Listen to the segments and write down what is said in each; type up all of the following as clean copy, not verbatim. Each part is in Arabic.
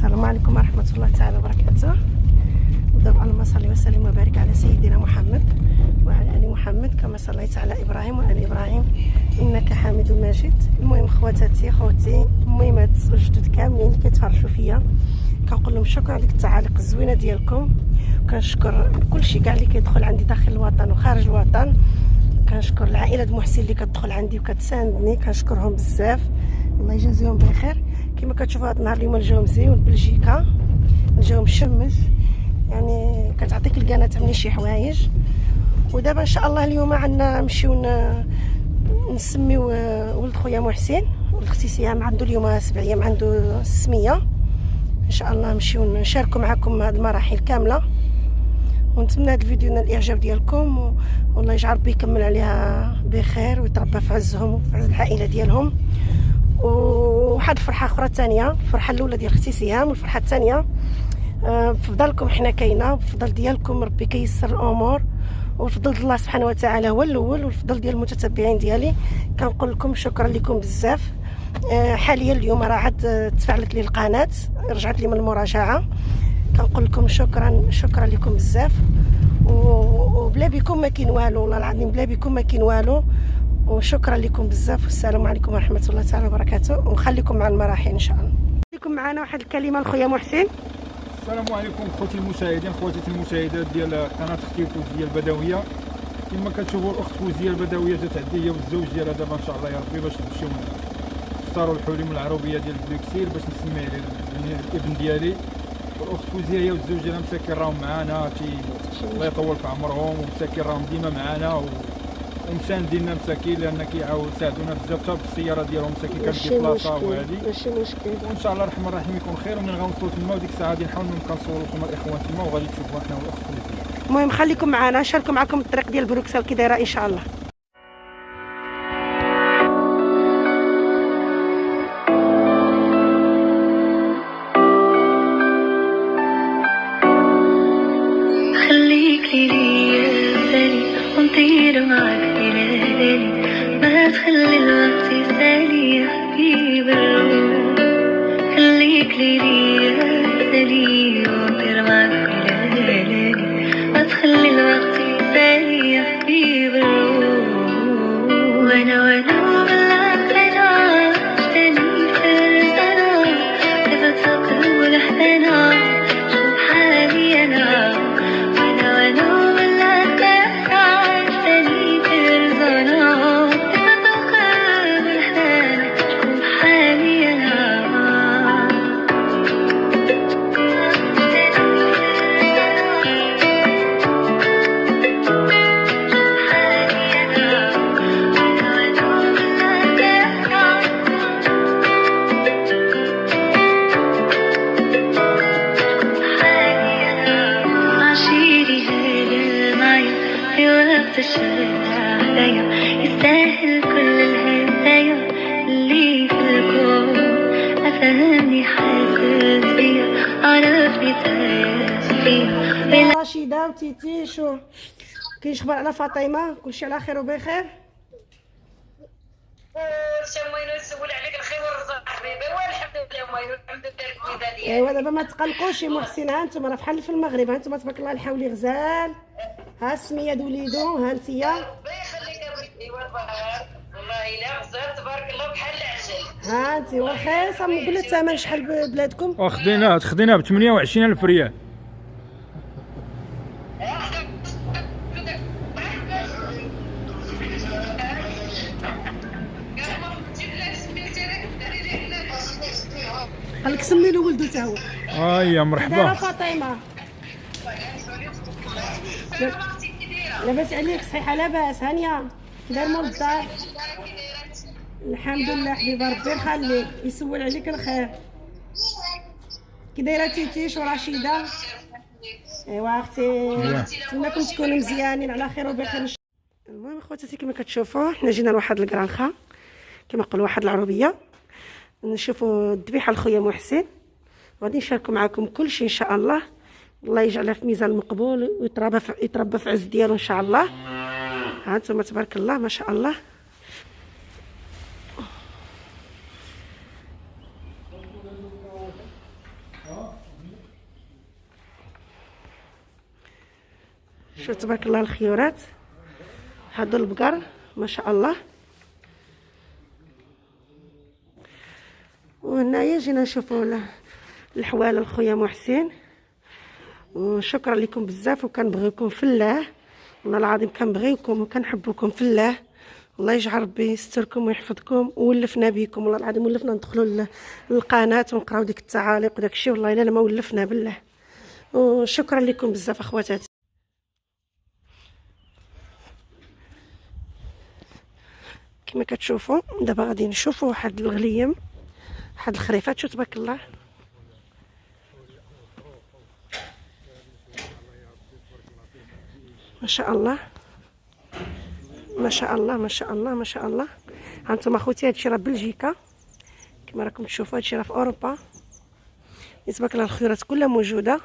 السلام عليكم ورحمة الله تعالى وبركاته. دابا اللهم صل وسلم وبارك على سيدنا محمد وعلى آل محمد كما صليت على إبراهيم وآل إبراهيم إنك حميد مجيد. المهم خواتاتي خوتي المهمات الجدد كاملين اللي كيتفرجوا فيا كنقول لهم شكرا على التعاليق الزوينه ديالكم، وكنشكر كلشي كاع اللي كيدخل عندي داخل الوطن وخارج الوطن. كنشكر العائله محسن اللي كتدخل عندي وكتساندني، كنشكرهم بزاف، الله يجازيهم بخير. كما كتشوفوا هذا النهار اليوم الجو مزيون، بلجيكا الجو مشمس، يعني كتعطيك القناه تعملي شي حوايج. ودابا ان شاء الله اليوم عندنا نمشيو نسميو ولد خويا محسن، ولد اختي سهام عنده اليوم 7 ايام عنده السميه. ان شاء الله نمشيو نشاركوا معكم هذه المراحل كامله، ونتمنى هذا الفيديو ينال الاعجاب ديالكم، والله يجعل ربي يكمل عليها بخير ويتربى في عزهم وفي عز العائله ديالهم. وواحد الفرحه اخرى ثانيه، الفرحه الاولى ديال اختي سهام والفرحه الثانيه بفضلكم حنا كاينه، بفضل ديالكم ربي كيسر الامور، والفضل الله سبحانه وتعالى هو الاول، والفضل ديال المتتبعين ديالي. كنقول لكم شكرا لكم بزاف. حاليا اليوم راه عاد تفعلت لي القناه، رجعت لي من المراجعه. كنقول لكم شكرا لكم بزاف، وبلا بكم ما كاين والو، والله العظيم بلا بكم ما كاين والو. وشكرا لكم بزاف، والسلام عليكم ورحمه الله تعالى وبركاته. ونخليكم مع المراحل ان شاء الله. لكم معنا واحد الكلمه لخويا محسن. السلام عليكم خوتي المشاهدين، خواتاتي المشاهدات ديال قناه اختي فوزيه البدويه. كما كتشوفوا الاخت فوزيه البدويه جات عندي هي والزوج ديالها دابا ان شاء الله يا ربي باش نمشيو نختاروا الحلم العروبيه ديال بلوكسيل باش نسميه الابن ديالي. والاخت فوزيه هي والزوج ديالها مساكن راهم معنا، الله يطول في عمرهم، ومساكن راهم ديما معنا ومسانديننا مساكين، لان كيعاونوا ساعدونا بزاف حتى بالسياره ديالهم مساكين كتجي بلاصه وهذه ماشي مشكل. وان شاء الله الرحمن الرحيم يكون خير. ومن غنوصلوا تما وديك الساعه غادي نحاول كنصور لكم الاخوان تما وغادي تشوفوا حنا والاخت فوزيه. المهم خليكم معنا، شاركوا معكم الطريق ديال بروكسل كي دايره ان شاء الله. خليك ليا ثاني ونطير معاك ليالي، ما تخلي الوقت يسالي يا حبيب الروح. خليك ليا ثاني ونطير معاك ليالي، ما تخلي الوقت يسالي يا حبيب الروح. وانا بلاك انا تاني فرزانا، كيف تقول احنا شوف حالي انا. يستاهل كل الهدايا اللي في الكون، أفهمني حاسس بيا، عرفني تايس فيا. رشيدة وتيتي شو كاين شخبار على فاطمة؟ كلشي على خير وبخير؟ شموينو نسول عليك الخير والرزق حبيبي. والحمد لله موينو، الحمد لله الكبيده ديالك. ايوا دابا ما تقلقوش يا محسن، ها انتم راه بحال في المغرب، ها انتم تبارك الله الحولي غزال، ها السميه د وليدو، ها انتيا ربي يخليك ابنتي والبهار، والله الا غزال تبارك الله بحال العسل. ها انتي ورخيصه. نقول لها الثمن شحال ببلادكم؟ خديناها ب 28,000 ريال. قال لك سمي له ولدو تا هو. يا مرحبا. دايره فاطمه؟ لاباس عليك؟ صحيحه لاباس؟ هانيه كي داير مول الدار؟ الحمد لله حبيبه، ربي يخليك يسول عليك الخير. كي دايره تيتيش ورشيده؟ ايوا اختي نتمنىكم تكونوا مزيانين على خير وبخير. المهم خواتاتي كما كتشوفوا حنا جينا لواحد الكرانخه كما نقولوا واحد العروبيه نشوفوا الذبيحه لخويا محسن، وغادي نشاركوا معكم كل شيء ان شاء الله. الله يجعلها في ميزان مقبول ويتربى في عز ديالو ان شاء الله. ها انتم تبارك الله ما شاء الله. شوف تبارك الله الخيورات، هادو البقر ما شاء الله. وهنايا جينا نشوفوا الحواله لخويا محسن. وشكرا لكم بزاف، وكنبغيكم في الله، والله العظيم كنبغيكم وكنحبكم في الله. الله يجعل ربي يستركم ويحفظكم، وولفنا بكم والله العظيم. ولفنا ندخلوا للقناه ونقراو ديك التعاليق وداك الشيء، والله الا ما ولفنا بالله. وشكرا لكم بزاف اخواتاتي. كما كتشوفوا دابا غادي نشوفوا واحد الغليم، واحد الخريفات. شو تبارك الله، ما شاء الله ما شاء الله ما شاء الله ما شاء الله. هانتوما اخوتي هادشي راه بلجيكا كما راكم تشوفوا، هادشي راه في اوروبا. تبارك الله الخيرات كلها موجوده،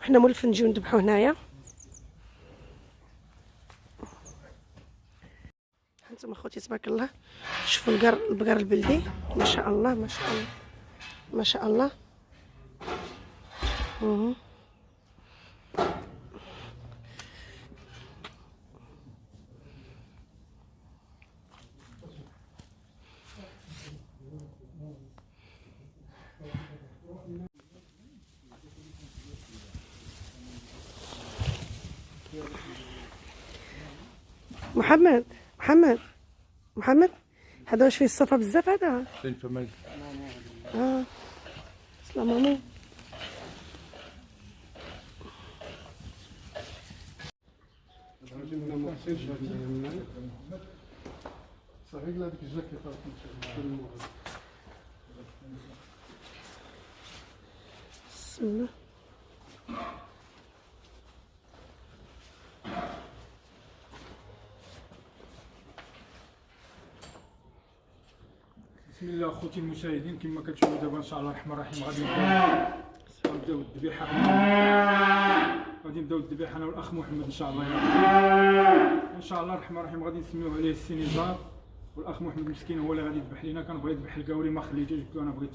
وحنا مولفين نجيو نذبحوا هنايا. هانتوما اخوتي تبارك الله، شوفوا البقر البلدي، ما شاء الله ما شاء الله ما شاء الله. محمد محمد محمد، هذا واش فيه الصفا بزاف هذا؟ سلام عليكم. بسم الله. بسم الله اخوتي المشاهدين، كما كتشوفوا دابا ان شاء الله الرحمن الرحيم غادي نبداو الذبيحه. غادي نبداو الذبيحه انا والاخ محمد ان شاء الله يا ربي. ان شاء الله الرحمن الرحيم غادي نسميوه عليه السينيزار، والاخ محمد مسكين هو اللي غادي يذبح لينا. كنبغي يذبح الكاوري ما خليتوش، قلت له انا بغيت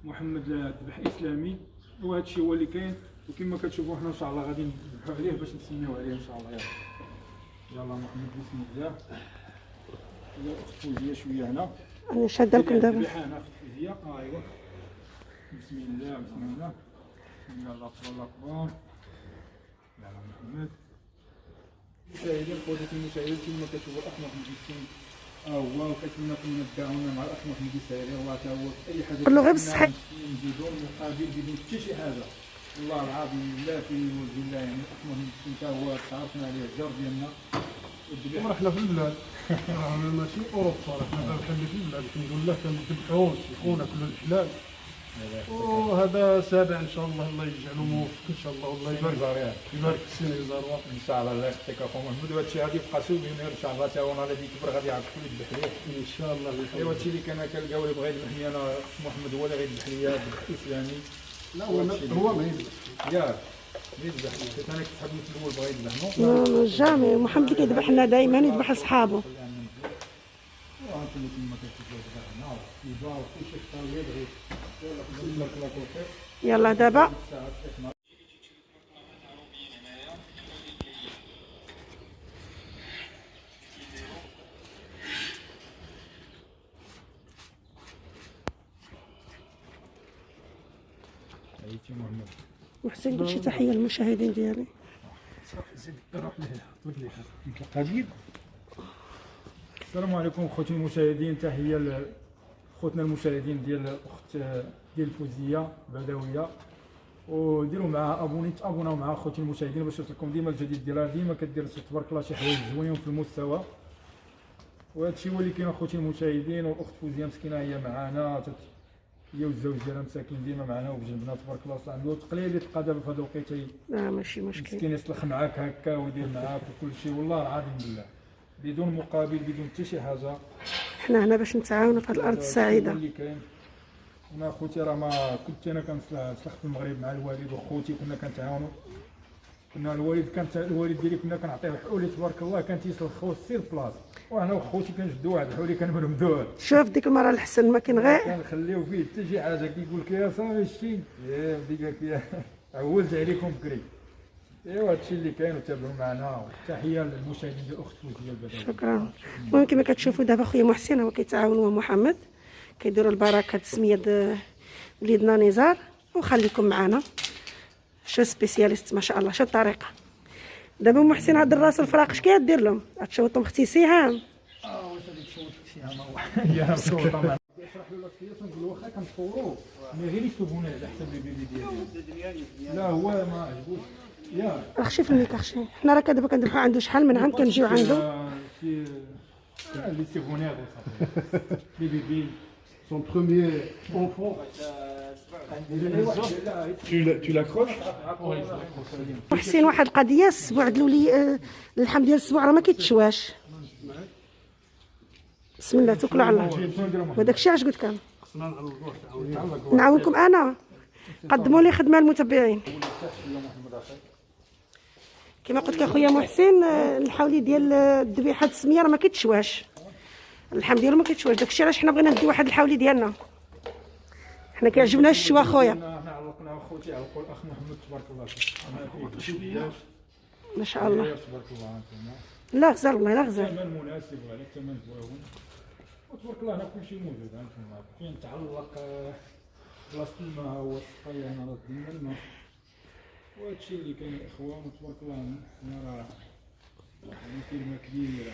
محمد ذبح اسلامي، وهذا الشيء هو اللي كاين. وكما كتشوفوا حنا ان شاء الله غادي نذبحوا عليه باش نسميوه عليه ان شاء الله يا ربي. يلا محمد بسم الله. يا اخت فوزيه شويه هنا، انا شاده لكم دابا. انا فوزيه ايوا. بسم الله بسم الله بسم الله، الله اكبر الله اكبر. يلا محمد. مشاهدين خواتي المشاهدين، كما كتشوفوا الاخ محمد مسكين هو، وكنتمنىكم من الدعوه مع الاخ محمد يسهل الله تا هو في اي حاجه. قول له غير بالصحه بدون مقابل بدون حتى شي حاجه، والله العظيم لا في وجه الله. يعني الاخ محمد مسكين تا هو تعرفنا عليه الجار ديالنا والذبيحه. رحنا في البلاد، رانا ماشي اوروبا، رحنا بحال في البلاد الحمد لله كنذبحوه يكون كل الحلال. وهذا سابع ان شاء الله، الله يجعله موفق ان شاء الله، والله يبارك في السينيزار ان شاء الله. الله يخطيك اخو محمد، وهذا الشيء غادي يبقى سوفينير ان شاء الله. تا هو غادي يكبر غادي يعرف شكون يذبح ليه ان شاء الله. ايوا هادشي اللي كان كنلقاو اللي بغا يذبح لي انا محمد هو اللي غيذبح ليا ذبح اسلامي. لا هو ما يذبح ياك يذبح لي، حيت انا كنت حاب في الاول بغا يذبح نو جامي. محمد اللي كيذبح لنا دائما يذبح لصحابه. وانتم كما كتشوفوا هنا يبارك كل شيء اختار يبغي. يلا بارك الله فيك. يلا دابا عييتي محمد. محسن قول شي تحيه للمشاهدين ديالي. صافي زيد روح ليه طلق ليه نتلقى جيد. السلام عليكم خوتي المشاهدين، تحيه لخوتنا المشاهدين ديال الاخت ديال فوزيه بدويه، وديروا معها ابوني تابوناو مع خوتي المشاهدين باش يوصلكم ديما الجديد ديالها. ديما كدير تبارك الله شي حوايج زوينين في المستوى، وهذا الشيء هو اللي كاين اخوتي المشاهدين. والاخت فوزيه مسكينه هي معنا، هي والزوج ديالها مساكين ديما معنا وبجنبنا تبارك الله. صح عنده تقليه اللي تلقى دابا في هذا الوقيته لا ماشي مشكل، مسكين يسلخ معاك هكا ويدير معاك وكل شيء، والله العظيم بالله بدون مقابل بدون حتى شي حاجه. حنا هنا باش نتعاونوا في هذه الارض السعيده. اللي كاين انا خوتي راه ما كنت انا كنسلخ في المغرب مع الوالد وخوتي، كنا كنتعاونوا. كنا الوالد ديالي كنا كنعطيه حولي تبارك الله، كان تيسلخ خو سير بلاص، وانا وخوتي كنجبدوا واحد حولي كنمرمدوه. شوف ديك المره الحسن ما كاين غير كنخليو فيه حتى شي حاجه، كيقول لك يا صافي شتي يا بدي قال لك يا عولت عليكم بكري. ايوا هادشي اللي كاين وتابعوا معنا. تحيه للمشاهدين ديال اخت فوزيه البدويه. شكرا. المهم كما كتشوفوا دابا خويا محسن هو كيتعاون هو محمد كيديروا البركه تسميه وليدنا نزار. وخليكم معنا شو سبيسياليست ما شاء الله. شو الطريقه دابا محسن هاد الراس الفراق اش كيدير لهم؟ غتشوطهم اختي سهام. واش غادي تشوط شي هما واحد يا صوت اشرح له السياسه نقول له واخا كنصوروا مي غير يكتبونا على حسب البيبي ديالي. لا هو ما عجبوش يا اخشي في الميك اخشي. حنا راه دابا كندبحوا عنده شحال من عام كنجيو عنده. لي سيفونير لي بيبي Son premier enfant. tu l'accroches. محسن واحد القضيه السبوع دلولي اللحم ديال السبوع راه ما كيتشواش. بسم الله توكلوا على الله. وداك الشيء اش قلت كان نعاونكم انا. قدموا لي خدمه المتبعين. كما قلت لك اخويا محسن الحولي ديال الذبيحه السميه راه ما كيتشواش. اللحم ديالو ما كيتشواش. داكشي علاش حنا بغينا ندي واحد الحولي ديالنا. حنا كيعجبنا الشوا خويا. حنا علقنا خوتي علقوا الاخ محمد تبارك الله فيه. ما شاء الله. تبارك الله لا غزال والله لا غزال. الثمن مناسب وعلى الثمن زوين وتبارك الله هنا كلشي موجود. هانتوما كاين تعلق بلاصه الماء هو الصفايه هنا راه دينا الماء. وهادشي اللي كاين الاخوان وتبارك الله. هنا راه يعني كلمه كبيره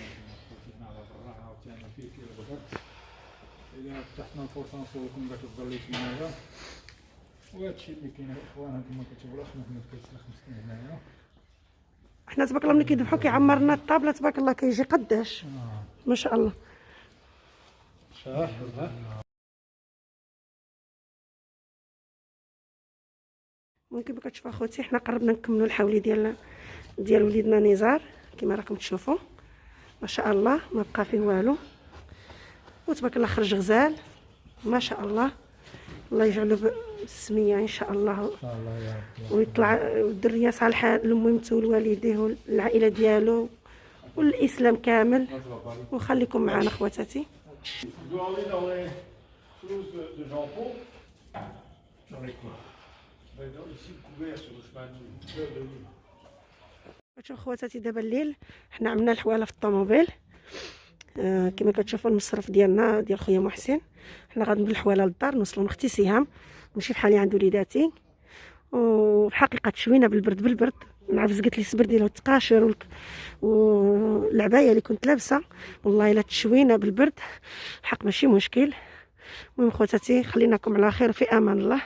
هنا على برا عاوتاني فيه الغدر. إذا فتحنا الفرصة نصوركم باش تضليت هنايا. وهادشي اللي كاين الاخوان. هانتوما كتشوفوا الاخ محمد كيسلخ مسكين هنايا. حنا تبارك الله ملي كيذبحوا كيعمر لنا الطابله تبارك الله كيجي قداش ما شاء الله. ممكن كما كتشوفوا اخوتي حنا قربنا نكملوا الحولي ديال وليدنا نزار كما راكم تشوفوا ما شاء الله. ما بقى فيه والو وتبارك الله خرج غزال ما شاء الله. الله يجعله بالسميه ان شاء الله ويطلع الدريه صالحه لميمته ولوالديه والعائله ديالو والاسلام كامل. وخليكم معنا خواتاتي. شوفوا خواتاتي دابا الليل حنا عملنا الحواله في الطوموبيل. كما كتشوفوا المصرف ديالنا ديال خويا محسن. حنا غادي بالحواله للدار نوصلوا لاختي سهام نمشي بحالي عند وليداتي. وبحقيقه تشوينا بالبرد نعرف قالت لي الصبر ديالو التقاشر والعبايه اللي كنت لابسه والله الا تشوينا بالبرد حق ماشي مشكل. المهم خواتاتي خليناكم على خير في امان الله.